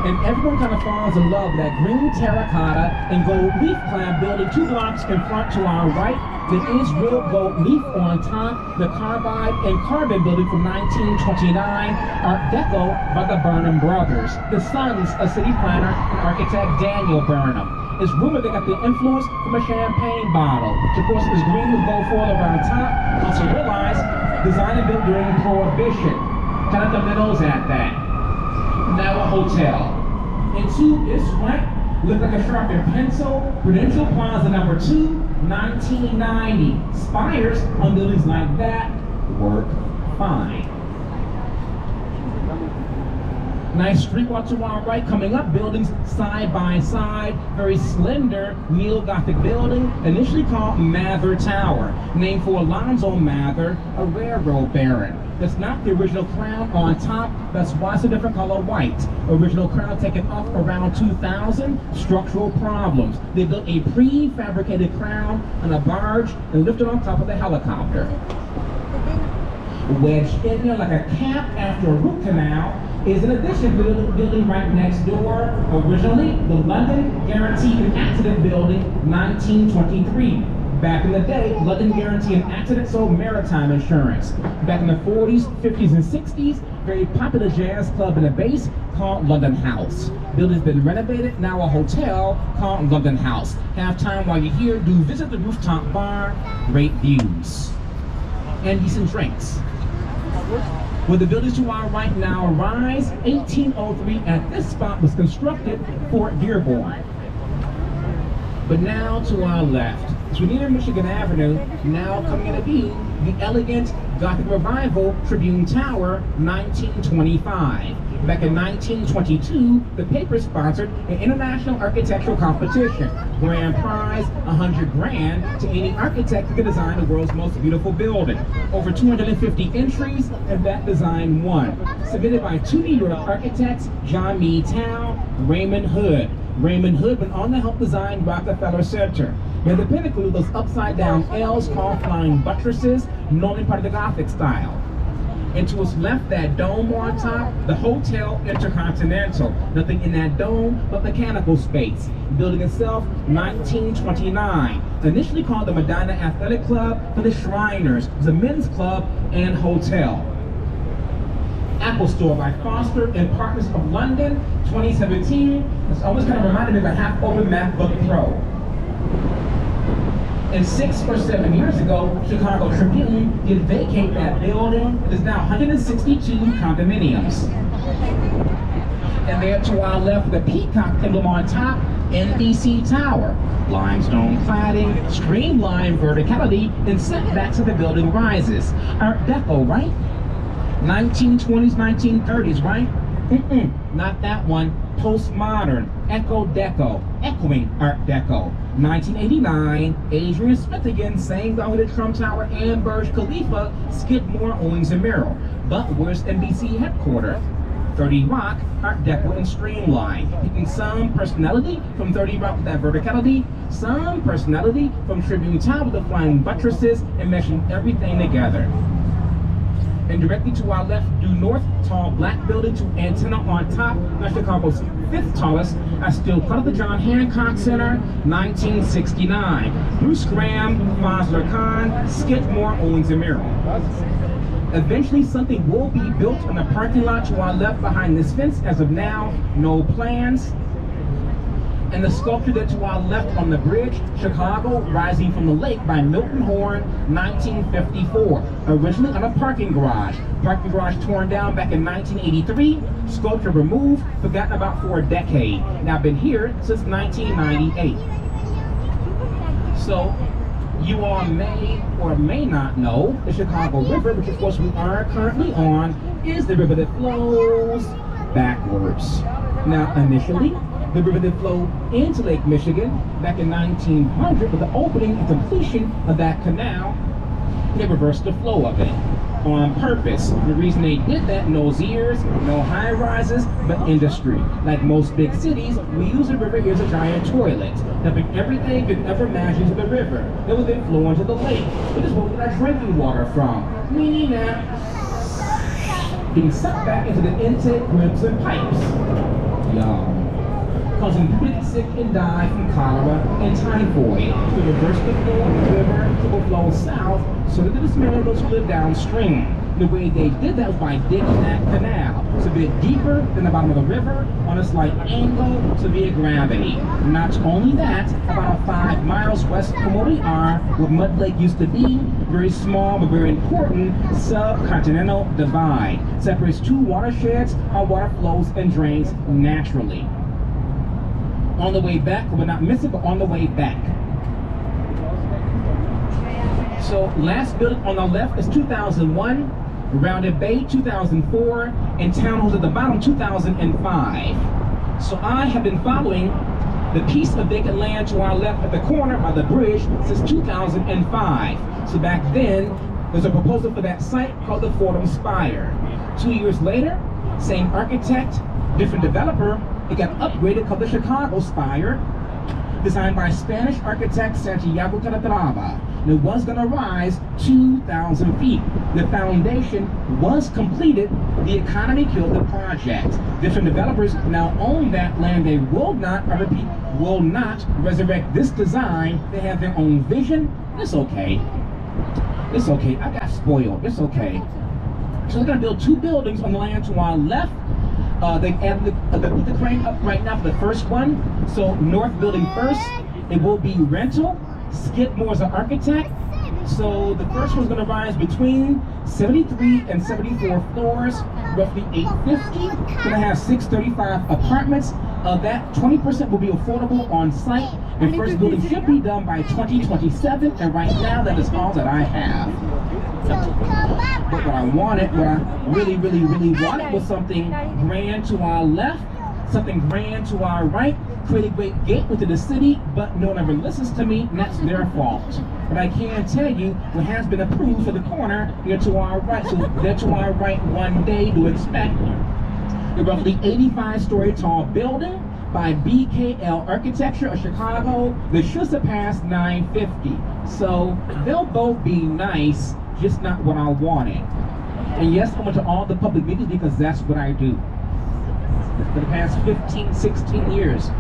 And everyone kind of falls in love with that green terracotta and gold leaf clad building 2 blocks in front to our right. There is real gold leaf on top, the carbide and carbon building from 1929, Art Deco by the Burnham brothers, the sons of city planner and architect Daniel Burnham. It's rumored they got the influence from a champagne bottle, which of course is green with gold foil around top. Also realize, designed and built during Prohibition. Kind of thumb their nose at that. Now a hotel. And to its right, look like a sharpened pencil, Prudential Plaza number 2, 1990. Spires on buildings like that work fine. Nice street walk to our right, coming up, buildings side by side, very slender neo-Gothic building, initially called Mather Tower, named for Alonzo Mather, a railroad baron. That's not the original crown on top, that's why it's a different color white. Original crown taken off around 2000, structural problems. They built a prefabricated crown on a barge and lifted on top of the helicopter. Wedged in there like a cap after a root canal is an addition to the building right next door. Originally, the London Guarantee and Accident Building, 1923. Back in the day, London Guarantee and Accident sold maritime insurance. Back in the 40s, 50s, and 60s, very popular jazz club in the base called London House. Building's been renovated, now a hotel called London House. Have time while you're here, do visit the rooftop bar, great views, and decent drinks. Where the buildings to our right now rise, 1803 at this spot was constructed Fort Dearborn. But now to our left, as we near Michigan Avenue, now coming into view, the elegant Gothic Revival Tribune Tower, 1925. Back in 1922, the paper sponsored an international architectural competition. Grand prize, $100,000 to any architect who can design the world's most beautiful building. Over 250 entries, and that design won. Submitted by two New York architects, John Meadtown, Raymond Hood. Raymond Hood went on to help design Rockefeller Center. Near the pinnacle, those upside-down L's called flying buttresses, normally part of the Gothic style. And to its left, that dome on top, the Hotel Intercontinental. Nothing in that dome but mechanical space. Building itself, 1929. Initially called the Medina Athletic Club for the Shriners. It was a men's club and hotel. Apple Store by Foster and Partners of London, 2017. It's almost kind of reminded me of a half-open MacBook Pro. And 6 or 7 years ago, Chicago Tribune did vacate that building. It is now 162 condominiums. And there to our left, the peacock emblem on top, NBC Tower. Limestone cladding, streamlined verticality, and setbacks of the building rises. Art Deco, right? 1920s, 1930s, right? Not that one. Postmodern, Echo Deco, echoing Art Deco. 1989, Adrian Smith again, saying the the Trump Tower and Burj Khalifa, Skidmore, Owings and Merrill. But where's NBC headquarters? 30 Rock, Art Deco and Streamline. Picking some personality from 30 Rock with that verticality, some personality from Tribune Tower with the flying buttresses, and meshing everything together. And directly to our left, due north, tall black building to antenna on top, not Chicago's 5th tallest, I still call it the John Hancock Center, 1969. Bruce Graham, Fazler Khan, Skidmore, Owings and Merrill. Eventually something will be built in the parking lot to our left behind this fence. As of now, no plans. And the sculpture that to our left on the bridge, Chicago, Rising from the Lake by Milton Horn, 1954. Originally on a parking garage. Parking garage torn down back in 1983. Sculpture removed, forgotten about for a decade. Now been here since 1998. So, you all may or may not know the Chicago River, which of course we are currently on, is the river that flows backwards. Now initially, the river that flowed into Lake Michigan back in 1900, with the opening and completion of that canal, they reversed the flow of it on purpose. The reason they did that, no Sears, no high-rises, but industry. Like most big cities, we use the river here as a giant toilet, dumping everything you could ever imagine into the river. That would then flow into the lake, which is where we get our drinking water from. Meaning that being sucked back into the intake ribs and pipes. Yum. Causing people to get sick and die from cholera and typhoid. To reverse the flow of the river, to flow south, so that the dismantle those who live downstream. The way they did that was by digging that canal. It's a bit deeper than the bottom of the river, on a slight angle, severe gravity. Not only that, about 5 miles west from where we are, where Mud Lake used to be, very small but very important subcontinental divide. Separates two watersheds, how water flows and drains naturally. On the way back, we're not missing, but on the way back. So last building on the left is 2001, Rounded Bay 2004, and Townhomes at the bottom 2005. So I have been following the piece of vacant land to our left at the corner by the bridge since 2005. So back then, there's a proposal for that site called the Fordham Spire. 2 years later, same architect, different developer, it got upgraded called the Chicago Spire, designed by Spanish architect Santiago Calatrava. And it was going to rise 2,000 feet. The foundation was completed. The economy killed the project. Different developers now own that land. They will not, I repeat, will not resurrect this design. They have their own vision. It's okay. It's okay. I got spoiled. It's okay. So they're going to build 2 buildings on the land to our left. They put the crane up right now for the first one. So North Building first. It will be rental. Skidmore's an architect. So the first one's going to rise between 73 and 74 floors, roughly 850. Going to have 635 apartments. That 20% will be affordable on site. And first building should be done by 2027. And right now, that is all that I have. But what I really wanted was something grand to our left, something grand to our right, create a great gateway to the city, but no one ever listens to me, and that's their fault. But I can tell you what has been approved for the corner here to our right. So there to our right one day to expect the roughly 85-story tall building by BKL Architecture of Chicago that should surpass 950. So they'll both be nice, just not what I wanted. And yes, I went to all the public meetings because that's what I do. For the past 15, 16 years.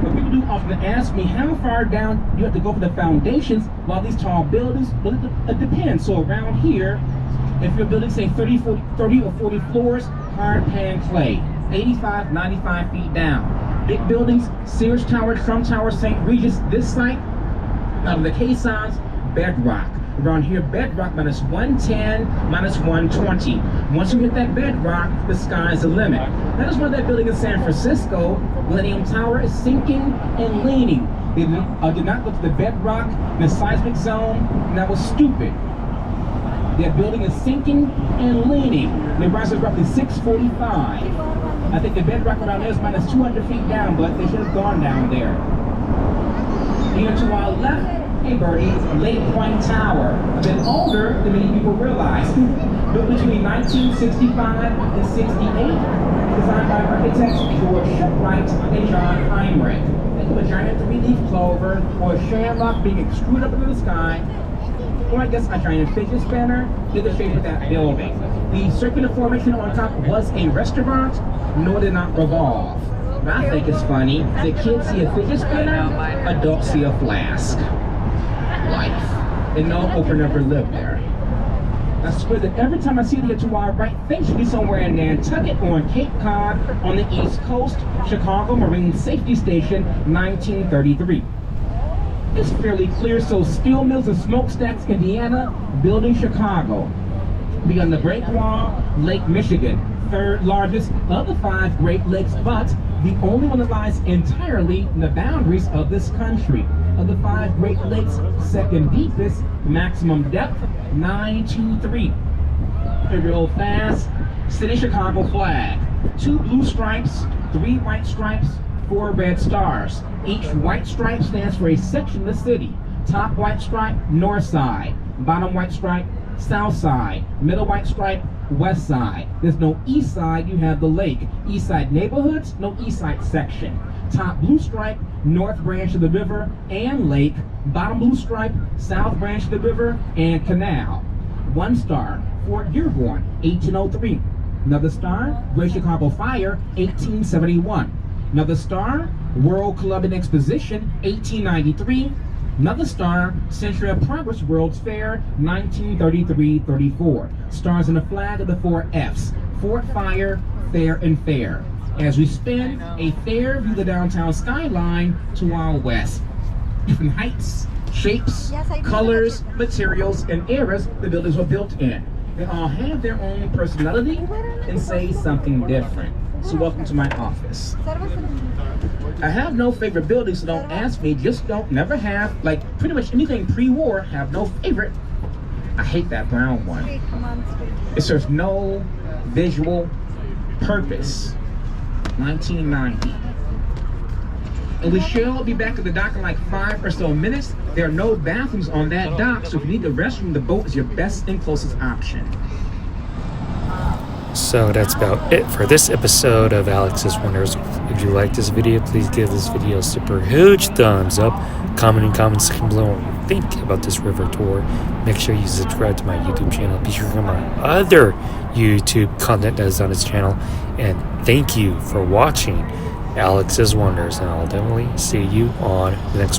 But people do often ask me how far down you have to go for the foundations while these tall buildings, well, it depends. So around here, if your building say 30 or 40 floors, hard pan clay, 85, 95 feet down. Big buildings, Sears Tower, Trump Tower, St. Regis, this site, out of the caissons, bedrock. Around here, bedrock minus 110, minus 120. Once you hit that bedrock, the sky's the limit. That is why that building in San Francisco, Millennium Tower, is sinking and leaning. They did not go to the bedrock in the seismic zone, and that was stupid. That building is sinking and leaning. They rise at roughly 645. I think the bedrock around there is minus 200 feet down, but they should have gone down there. Here to our left, hey Bertie, Lake Point Tower. A bit older than many people realize. Built between 1965 and 68. Designed by architects George Shipwright and John Heinrich. Think of a giant three-leaf clover or a shamrock being extruded up into the sky. Or I guess a giant fidget spinner did the shape of that building. The circular formation on top was a restaurant, nor did not revolve. But I think it's funny, the kids see a fidget spinner, adults see a flask. Life. And no opener ever lived there. I swear that every time I see it here to our right, things should be somewhere in Nantucket or in Cape Cod on the East Coast, Chicago Marine Safety Station, 1933. It's fairly clear, so steel mills and smokestacks, Indiana, building Chicago. Beyond the breakwater, Lake Michigan, third largest of the 5 Great Lakes, but the only one that lies entirely in the boundaries of this country. Of the 5 Great Lakes, second deepest, maximum depth, 923. Real fast, City Chicago flag. 2 blue stripes, 3 white stripes, 4 red stars. Each white stripe stands for a section of the city. Top white stripe, north side. Bottom white stripe, south side. Middle white stripe, west side. There's no east side, you have the lake. East side neighborhoods, no east side section. Top blue stripe, north branch of the river and lake. Bottom blue stripe, south branch of the river and canal. 1 star, Fort Dearborn, 1803. Another star, Great Chicago Fire, 1871. Another star, World Club and Exposition, 1893. Another star, Century of Progress World's Fair, 1933-34. Stars in the flag of the 4 F's. Fort, Fire, Fair, and Fair. As we spin, a fair view of the downtown skyline to our west. Different heights, shapes, colors, materials, and eras the buildings were built in. They all have their own personality and say something different. So welcome to my office. I have no favorite building, so don't ask me. Just don't, never have. Like pretty much anything pre-war, have no favorite. I hate that brown one. It serves no visual purpose. 1990. And we shall be back at the dock in like 5 or so minutes. There are no bathrooms on that dock, so if you need the restroom, the boat is your best and closest option. So that's about it for this episode of Alex's Wonders. If you like this video, please give this video a super huge thumbs up. Comment in comments section below what you think about this river tour. Make sure you subscribe to my YouTube channel. Be sure to check out my other YouTube content that is on this channel. And thank you for watching Alex's Wonders. And I'll definitely see you on the next one.